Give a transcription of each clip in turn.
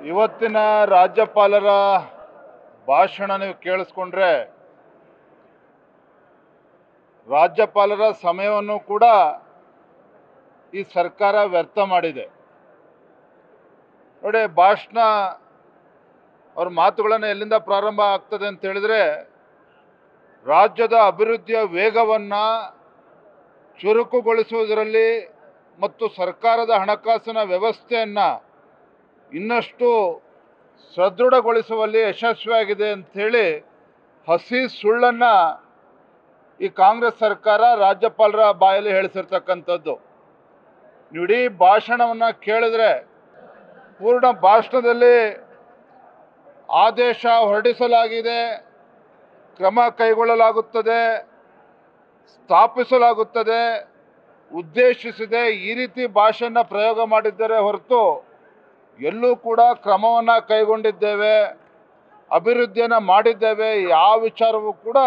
ಇವತ್ತಿನ ರಾಜ್ಯಪಾಲರ ಭಾಷಣ ನೀವು ಕೇಳಿಸ್ಕೊಂಡ್ರೆ ರಾಜ್ಯಪಾಲರ ಸಮಯವನ್ನು ಕೂಡ ಈ ಸರ್ಕಾರ ವ್ಯರ್ಥ ಮಾಡಿದೆ. ನೋಡಿ, ಭಾಷಣ ಅವ್ರ ಮಾತುಗಳನ್ನು ಎಲ್ಲಿಂದ ಪ್ರಾರಂಭ ಆಗ್ತದೆ ಅಂತ ಹೇಳಿದ್ರೆ, ರಾಜ್ಯದ ಅಭಿವೃದ್ಧಿಯ ವೇಗವನ್ನು ಚುರುಕುಗೊಳಿಸುವುದರಲ್ಲಿ ಮತ್ತು ಸರ್ಕಾರದ ಹಣಕಾಸಿನ ವ್ಯವಸ್ಥೆಯನ್ನು ಇನ್ನಷ್ಟು ಸದೃಢಗೊಳಿಸುವಲ್ಲಿ ಯಶಸ್ವಿಯಾಗಿದೆ ಅಂಥೇಳಿ ಹಸಿ ಸುಳ್ಳನ್ನು ಈ ಕಾಂಗ್ರೆಸ್ ಸರ್ಕಾರ ರಾಜ್ಯಪಾಲರ ಬಾಯಲ್ಲಿ ಹೇಳಿಸಿರ್ತಕ್ಕಂಥದ್ದು. ಇಡೀ ಭಾಷಣವನ್ನು ಕೇಳಿದ್ರೆ ಪೂರ್ಣ ಭಾಷಣದಲ್ಲಿ ಆದೇಶ ಹೊರಡಿಸಲಾಗಿದೆ, ಕ್ರಮ ಕೈಗೊಳ್ಳಲಾಗುತ್ತದೆ, ಸ್ಥಾಪಿಸಲಾಗುತ್ತದೆ, ಉದ್ದೇಶಿಸಿದೆ, ಈ ರೀತಿ ಭಾಷೆಯನ್ನು ಪ್ರಯೋಗ ಮಾಡಿದ್ದಾರೆ ಹೊರತು ಎಲ್ಲೂ ಕೂಡ ಕ್ರಮವನ್ನು ಕೈಗೊಂಡಿದ್ದೇವೆ, ಅಭಿವೃದ್ಧಿಯನ್ನು ಮಾಡಿದ್ದೇವೆ, ಯಾವ ವಿಚಾರವೂ ಕೂಡ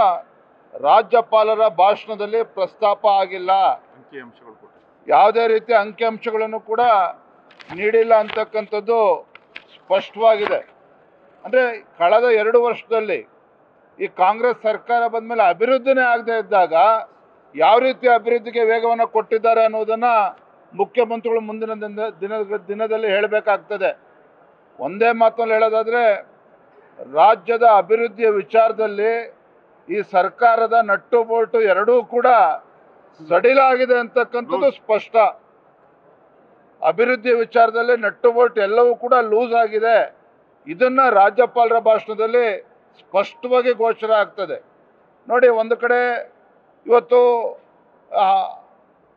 ರಾಜ್ಯಪಾಲರ ಭಾಷಣದಲ್ಲಿ ಪ್ರಸ್ತಾಪ ಆಗಿಲ್ಲ. ಯಾವುದೇ ರೀತಿಯ ಅಂಕಿಅಂಶಗಳನ್ನು ಕೂಡ ನೀಡಿಲ್ಲ ಅಂತಕ್ಕಂಥದ್ದು ಸ್ಪಷ್ಟವಾಗಿದೆ. ಅಂದರೆ ಕಳೆದ 2 ವರ್ಷದಲ್ಲಿ ಈ ಕಾಂಗ್ರೆಸ್ ಸರ್ಕಾರ ಬಂದ ಮೇಲೆ ಅಭಿವೃದ್ಧಿನೇ ಆಗದೆ ಇದ್ದಾಗ ಯಾವ ರೀತಿ ಅಭಿವೃದ್ಧಿಗೆ ವೇಗವನ್ನು ಕೊಟ್ಟಿದ್ದಾರೆ ಅನ್ನೋದನ್ನು ಮುಖ್ಯಮಂತ್ರಿಗಳು ಮುಂದಿನ ದಿನದಲ್ಲಿ ಹೇಳಬೇಕಾಗ್ತದೆ. ಒಂದೇ ಮಾತನ್ನು ಹೇಳೋದಾದರೆ, ರಾಜ್ಯದ ಅಭಿವೃದ್ಧಿಯ ವಿಚಾರದಲ್ಲಿ ಈ ಸರ್ಕಾರದ ನಟ್ಟು ಬೋಲ್ಟು ಎರಡೂ ಕೂಡ ಸಡಿಲಾಗಿದೆ ಅಂತಕ್ಕಂಥದ್ದು ಸ್ಪಷ್ಟ. ಅಭಿವೃದ್ಧಿಯ ವಿಚಾರದಲ್ಲಿ ನಟ್ಟು ಬೋಲ್ಟ್ ಎಲ್ಲವೂ ಕೂಡ ಲೂಸ್ ಆಗಿದೆ. ಇದನ್ನು ರಾಜ್ಯಪಾಲರ ಭಾಷಣದಲ್ಲಿ ಸ್ಪಷ್ಟವಾಗಿ ಘೋಷಣೆ ಆಗ್ತದೆ. ನೋಡಿ, ಒಂದು ಕಡೆ ಇವತ್ತು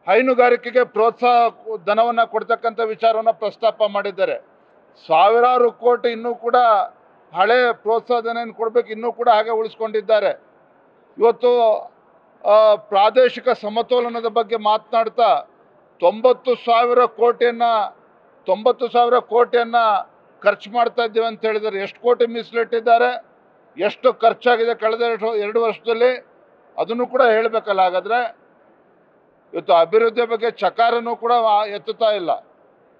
ಹೈನುಗಾರಿಕೆಗೆ ಪ್ರೋತ್ಸಾಹ ಧನವನ್ನು ಕೊಡ್ತಕ್ಕಂಥ ವಿಚಾರವನ್ನು ಪ್ರಸ್ತಾಪ ಮಾಡಿದ್ದಾರೆ. ಸಾವಿರಾರು ಕೋಟಿ ಇನ್ನೂ ಕೂಡ ಹಳೆ ಪ್ರೋತ್ಸಾಹ ಧನ ಕೊಡಬೇಕು, ಇನ್ನೂ ಕೂಡ ಹಾಗೆ ಉಳಿಸ್ಕೊಂಡಿದ್ದಾರೆ. ಇವತ್ತು ಪ್ರಾದೇಶಿಕ ಸಮತೋಲನದ ಬಗ್ಗೆ ಮಾತನಾಡ್ತಾ 90,000 ಕೋಟಿಯನ್ನು ಖರ್ಚು ಮಾಡ್ತಾ ಇದ್ದೀವಿ ಅಂತ ಹೇಳಿದ್ದಾರೆ. ಎಷ್ಟು ಕೋಟಿ ಮೀಸಲಿಟ್ಟಿದ್ದಾರೆ, ಎಷ್ಟು ಖರ್ಚಾಗಿದೆ ಕಳೆದ 2 ವರ್ಷದಲ್ಲಿ, ಅದನ್ನು ಕೂಡ ಹೇಳಬೇಕಲ್ಲ. ಹಾಗಾದರೆ ಇವತ್ತು ಅಭಿವೃದ್ಧಿಯ ಬಗ್ಗೆ ಚಕಾರನೂ ಕೂಡ ಎತ್ತುತ್ತಾ ಇಲ್ಲ,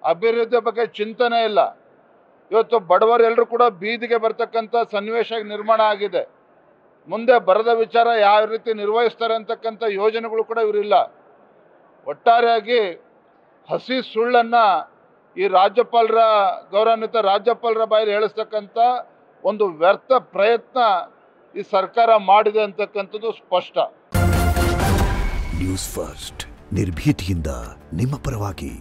ಅಭಿವೃದ್ಧಿಯ ಬಗ್ಗೆ ಚಿಂತನೆ ಇಲ್ಲ. ಇವತ್ತು ಬಡವರೆಲ್ಲರೂ ಕೂಡ ಬೀದಿಗೆ ಬರ್ತಕ್ಕಂಥ ಸನ್ನಿವೇಶ ನಿರ್ಮಾಣ ಆಗಿದೆ. ಮುಂದೆ ಬರದ ವಿಚಾರ ಯಾವ ರೀತಿ ನಿರ್ವಹಿಸ್ತಾರೆ ಅಂತಕ್ಕಂಥ ಯೋಜನೆಗಳು ಕೂಡ ಇವರಿಲ್ಲ. ಒಟ್ಟಾರೆಯಾಗಿ ಹಸಿ ಸುಳ್ಳನ್ನು ಈ ಗೌರವಾನ್ವಿತ ರಾಜ್ಯಪಾಲರ ಬಾಯಲ್ಲಿ ಹೇಳಿಸ್ತಕ್ಕಂಥ ಒಂದು ವ್ಯರ್ಥ ಪ್ರಯತ್ನ ಈ ಸರ್ಕಾರ ಮಾಡಿದೆ ಅಂತಕ್ಕಂಥದ್ದು ಸ್ಪಷ್ಟ. ನ್ಯೂಸ್ ಫಸ್ಟ್ ನಿರ್ಭೀತಿಯಿಂದ ನಿಮ್ಮ ಪರವಾಗಿ.